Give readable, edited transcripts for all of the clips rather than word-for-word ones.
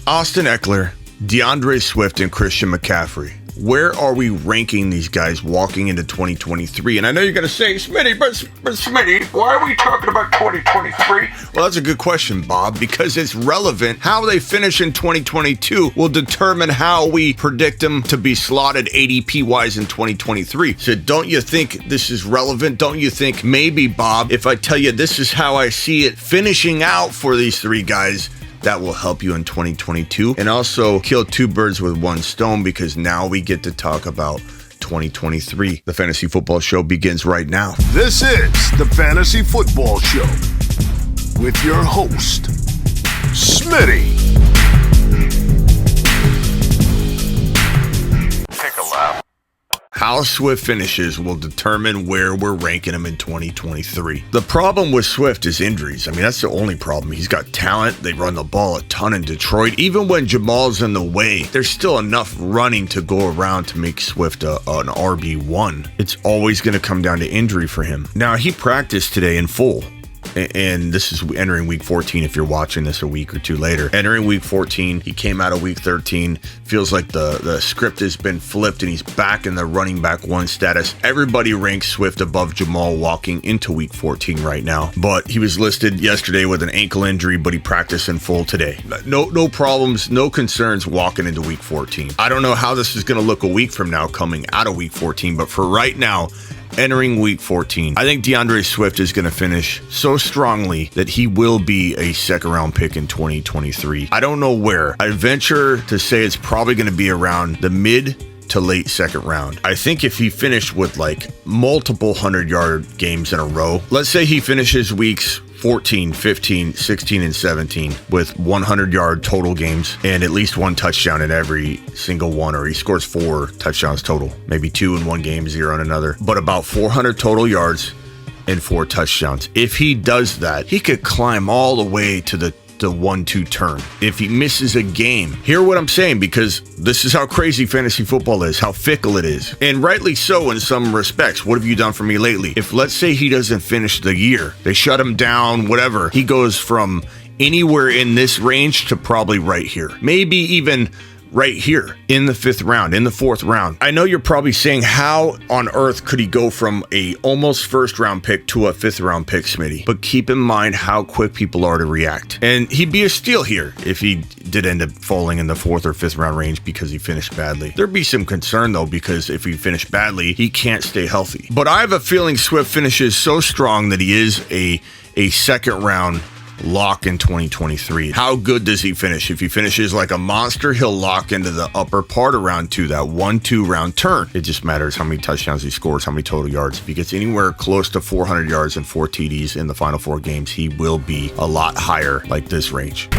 Austin Ekeler, DeAndre Swift, and Christian McCaffrey. Where are we ranking these guys walking into 2023? And I know you're going to say, Smitty, but Smitty, why are we talking about 2023? Well, that's a good question, Bob, because it's relevant. How they finish in 2022 will determine how we predict them to be slotted ADP-wise in 2023. So don't you think this is relevant? Don't you think maybe, Bob, if I tell you this is how I see it finishing out for these three guys, that will help you in 2022 and also kill two birds with one stone, because now we get to talk about 2023. The Fantasy Football Show begins right now. This is the Fantasy Football Show with your host, Smitty. Take a lap. How Swift finishes will determine where we're ranking him in 2023. The problem with Swift is injuries. I mean, that's the only problem. He's got talent. They run the ball a ton in Detroit. Even when Jamal's in the way, there's still enough running to go around to make Swift an RB1. It's always going to come down to injury for him. Now, he practiced today in full. And this is entering week 14 if you're watching this a week or two later. Entering week 14, he came out of week 13. Feels like the script has been flipped and he's back in the running back one status. Everybody ranks Swift above Jamal walking into week 14 right now. But he was listed yesterday with an ankle injury, but he practiced in full today. No problems, no concerns walking into week 14. I don't know how this is going to look a week from now coming out of week 14, but for right now, entering week 14, I think DeAndre Swift is going to finish so strongly that he will be a second-round pick in 2023. I don't know where. I venture to say it's probably going to be around the mid to late second round. I think if he finished with like multiple 100-yard games in a row, let's say he finishes weeks 14, 15, 16, and 17 with 100-yard total games and at least one touchdown in every single one, or he scores 4 touchdowns total, maybe 2 in one game, 0 in another, but about 400 total yards and 4 touchdowns. If he does that, he could climb all the way to the 1-2 turn. If he misses a game, hear what I'm saying, because this is how crazy fantasy football is, how fickle it is, and rightly so in some respects. What have you done for me lately? If let's say he doesn't finish the year, they shut him down, whatever, he goes from anywhere in this range to probably right here, maybe even right here in the 5th round, in the 4th round. I know you're probably saying, how on earth could he go from a almost 1st round pick to a 5th round pick, Smitty? But keep in mind how quick people are to react. And he'd be a steal here if he did end up falling in the 4th or 5th round range because he finished badly. There'd be some concern though, because if he finished badly, he can't stay healthy. But I have a feeling Swift finishes so strong that he is a second round lock in 2023. How good does he finish? If he finishes like a monster, he'll lock into the upper part of round 2, that 1-2 round turn. It just matters how many touchdowns he scores, how many total yards. If he gets anywhere close to 400 yards and 4 TDs in the final 4 games, he will be a lot higher, like this range.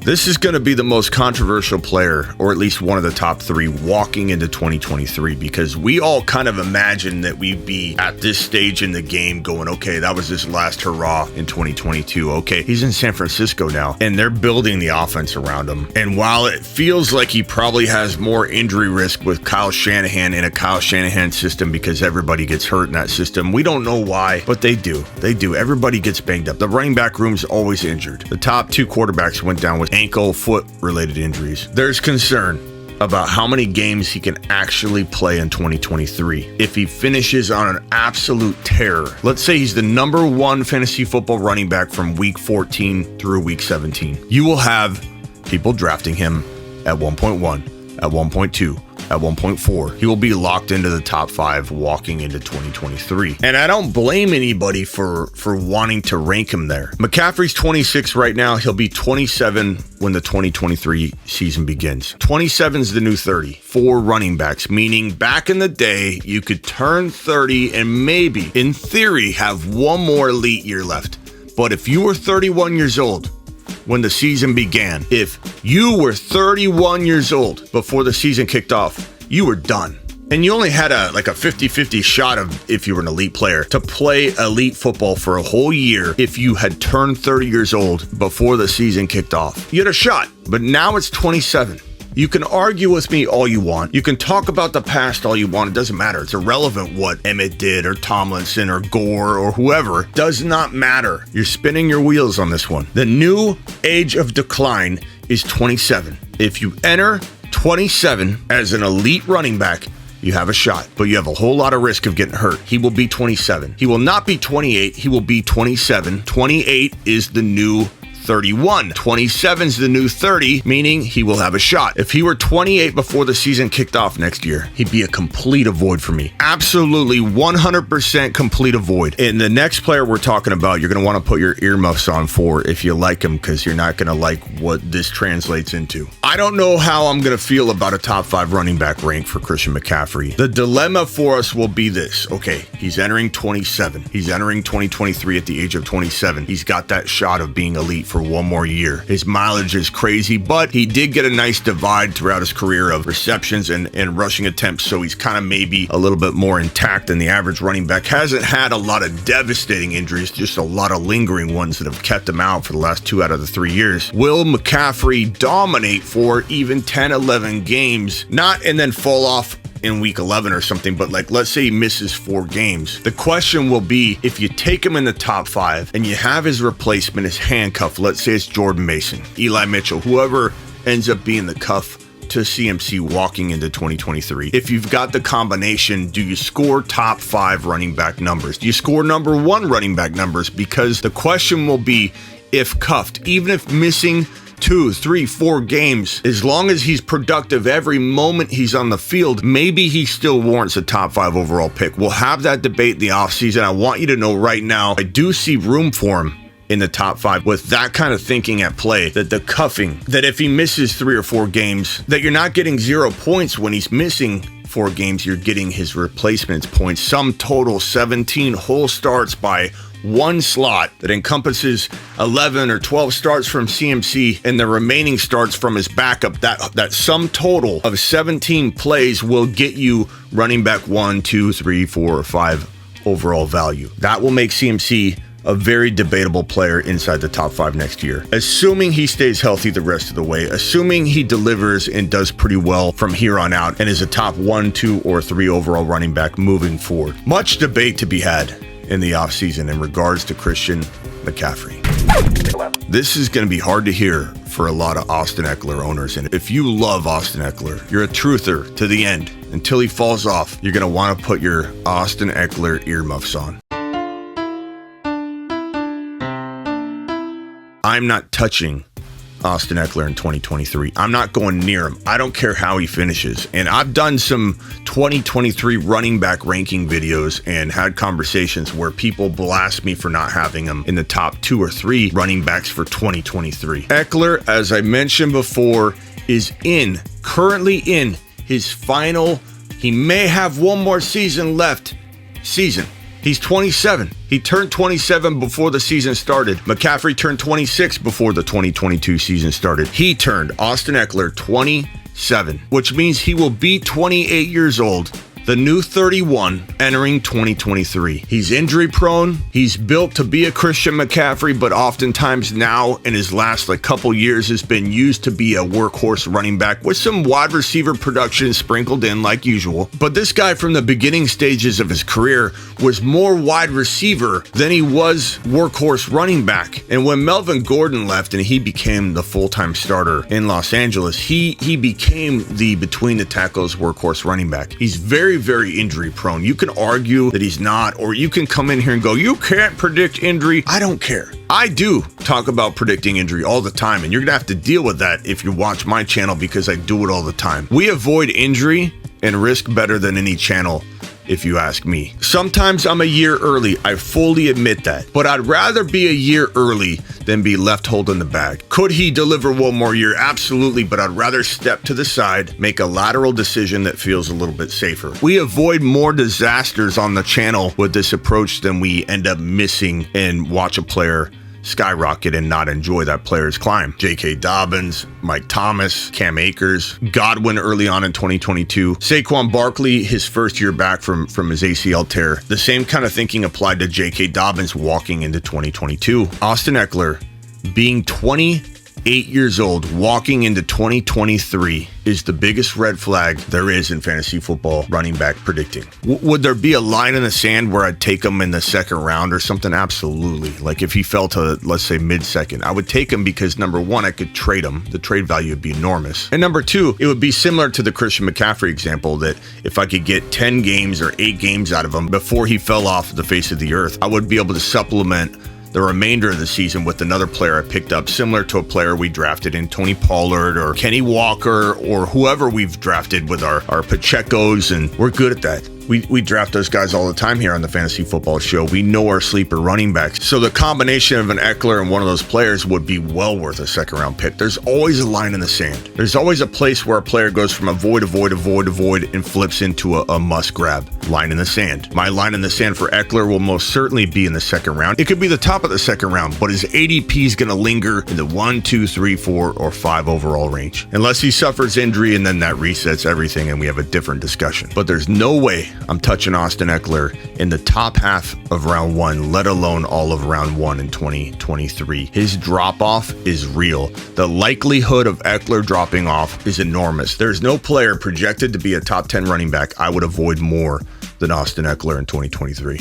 This is going to be the most controversial player, or at least one of the top 3 walking into 2023, because we all kind of imagine that we'd be at this stage in the game going, okay, that was his last hurrah in 2022. Okay, he's in San Francisco now, and they're building the offense around him. And while it feels like he probably has more injury risk with Kyle Shanahan in a Kyle Shanahan system, because everybody gets hurt in that system, we don't know why, but they do. They do. Everybody gets banged up. The running back room's always injured. The top 2 quarterbacks went down with ankle, foot related injuries. There's concern about how many games he can actually play in 2023. If he finishes on an absolute tear, let's say he's the number 1 fantasy football running back from week 14 through week 17, you will have people drafting him at 1.1, at 1.2, at 1.4. He will be locked into the top 5 walking into 2023. And I don't blame anybody for wanting to rank him there. McCaffrey's 26 right now. He'll be 27 when the 2023 season begins. 27 is the new 30 for running backs, meaning back in the day, you could turn 30 and maybe, in theory, have one more elite year left. But if you were 31 years old when the season began, if you were 31 years old before the season kicked off, you were done. And you only had a 50-50 shot of, if you were an elite player, to play elite football for a whole year if you had turned 30 years old before the season kicked off. You had a shot, but now it's 27. You can argue with me all you want. You can talk about the past all you want. It doesn't matter. It's irrelevant what Emmett did or Tomlinson or Gore or whoever. Does not matter. You're spinning your wheels on this one. The new age of decline is 27. If you enter 27 as an elite running back, you have a shot, but you have a whole lot of risk of getting hurt. He will be 27. He will not be 28. He will be 27. 28 is the new 31. 27 is the new 30, meaning he will have a shot. If he were 28 before the season kicked off next year, he'd be a complete avoid for me. Absolutely 100% complete avoid. And the next player we're talking about, you're going to want to put your earmuffs on for if you like him, because you're not going to like what this translates into. I don't know how I'm going to feel about a top 5 running back rank for Christian McCaffrey. The dilemma for us will be this. Okay, he's entering 27. He's entering 2023 at the age of 27. He's got that shot of being elite for one more year. His mileage is crazy, but he did get a nice divide throughout his career of receptions and rushing attempts, so he's kind of maybe a little bit more intact than the average running back. Hasn't had a lot of devastating injuries, just a lot of lingering ones that have kept him out for the last 2 out of the 3 years. Will McCaffrey dominate for even 10, 11 games, not and then fall off in week 11 or something, but like, let's say he misses 4 games. The question will be, if you take him in the top 5 and you have his replacement as handcuff, let's say it's Jordan Mason, Eli Mitchell, whoever ends up being the cuff to CMC walking into 2023. If you've got the combination, do you score top 5 running back numbers? Do you score number 1 running back numbers? Because the question will be, if cuffed, even if missing 2, 3, 4 games, as long as he's productive every moment he's on the field, maybe he still warrants a top 5 overall pick. We'll have that debate in the offseason. I want you to know right now, I do see room for him in the top 5 with that kind of thinking at play, that the cuffing, that if he misses 3 or 4 games, that you're not getting 0 points when he's missing 4 games, you're getting his replacements points. Sum total 17 whole starts by 1 slot that encompasses 11 or 12 starts from CMC and the remaining starts from his backup. That sum total of 17 plays will get you running back 1, 2, 3, 4, or 5 overall value. That will make CMC a very debatable player inside the top 5 next year. Assuming he stays healthy the rest of the way, assuming he delivers and does pretty well from here on out and is a top 1, 2, or 3 overall running back moving forward. Much debate to be had in the offseason in regards to Christian McCaffrey. This is going to be hard to hear for a lot of Austin Ekeler owners. And if you love Austin Ekeler, you're a truther to the end. Until he falls off, you're going to want to put your Austin Ekeler earmuffs on. I'm not touching Austin Ekeler in 2023. I'm not going near him. I don't care how he finishes. And I've done some 2023 running back ranking videos and had conversations where people blast me for not having him in the top 2 or 3 running backs for 2023. Ekeler, as I mentioned before, is currently in his final, he may have one more season left, He's 27. He turned 27 before the season started. McCaffrey turned 26 before the 2022 season started. Austin Ekeler, 27, which means he will be 28 years old, the new 31, entering 2023. He's injury prone. He's built to be a Christian McCaffrey, but oftentimes now in his last couple years has been used to be a workhorse running back with some wide receiver production sprinkled in like usual. But this guy from the beginning stages of his career was more wide receiver than he was workhorse running back. And when Melvin Gordon left and he became the full-time starter in Los Angeles, he became the between the tackles workhorse running back. He's very, very injury prone. You can argue that he's not, or you can come in here and go, you can't predict injury. I don't care. I do talk about predicting injury all the time, and you're gonna have to deal with that if you watch my channel, because I do it all the time. We avoid injury and risk better than any channel, if you ask me. Sometimes I'm a year early. I fully admit that. But I'd rather be a year early than be left holding the bag. Could he deliver one more year? Absolutely. But I'd rather step to the side, make a lateral decision that feels a little bit safer. We avoid more disasters on the channel with this approach than we end up missing and watch a player skyrocket and not enjoy that player's climb. J.K. Dobbins, Mike Thomas, Cam Akers, Godwin early on in 2022, Saquon Barkley, his first year back from his ACL tear. The same kind of thinking applied to J.K. Dobbins walking into 2022. Austin Ekeler being 27 8 years old, walking into 2023 is the biggest red flag there is in fantasy football running back predicting. Would there be a line in the sand where I'd take him in the second round or something? Absolutely. Like if he fell to, let's say, mid-second, I would take him because number one, I could trade him. The trade value would be enormous. And number two, it would be similar to the Christian McCaffrey example that if I could get 10 games or 8 games out of him before he fell off the face of the earth, I would be able to supplement the remainder of the season with another player I picked up, similar to a player we drafted in Tony Pollard or Kenny Walker or whoever we've drafted with our Pachecos, and we're good at that. We draft those guys all the time here on the Fantasy Football Show. We know our sleeper running backs. So the combination of an Ekeler and one of those players would be well worth a second round pick. There's always a line in the sand. There's always a place where a player goes from a void and flips into a must grab. Line in the sand. My line in the sand for Ekeler will most certainly be in the second round. It could be the top of the second round, but his ADP is going to linger in the 1, 2, 3, 4, or 5 overall range. Unless he suffers injury and then that resets everything and we have a different discussion. But there's no way I'm touching Austin Ekeler in the top half of round 1, let alone all of round 1 in 2023. His drop-off is real. The likelihood of Ekeler dropping off is enormous. There's no player projected to be a top 10 running back I would avoid more than Austin Ekeler in 2023.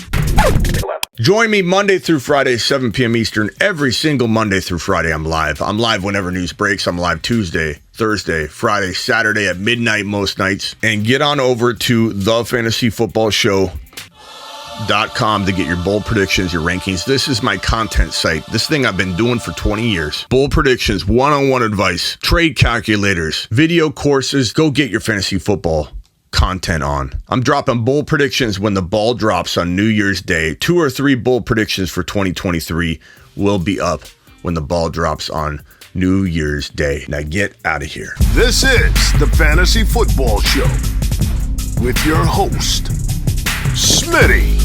Join me Monday through Friday, 7 p.m. Eastern. Every single Monday through Friday, I'm live. I'm live whenever news breaks. I'm live Tuesday, Thursday, Friday, Saturday at midnight most nights. And get on over to thefantasyfootballshow.com to get your bold predictions, your rankings. This is my content site. This thing I've been doing for 20 years. Bold predictions, one-on-one advice, trade calculators, video courses. Go get your fantasy football content on. I'm dropping bold predictions when the ball drops on New Year's Day. 2 or 3 bold predictions for 2023 will be up when the ball drops on New Year's Day. Now get out of here. This is the Fantasy Football Show with your host, Smitty.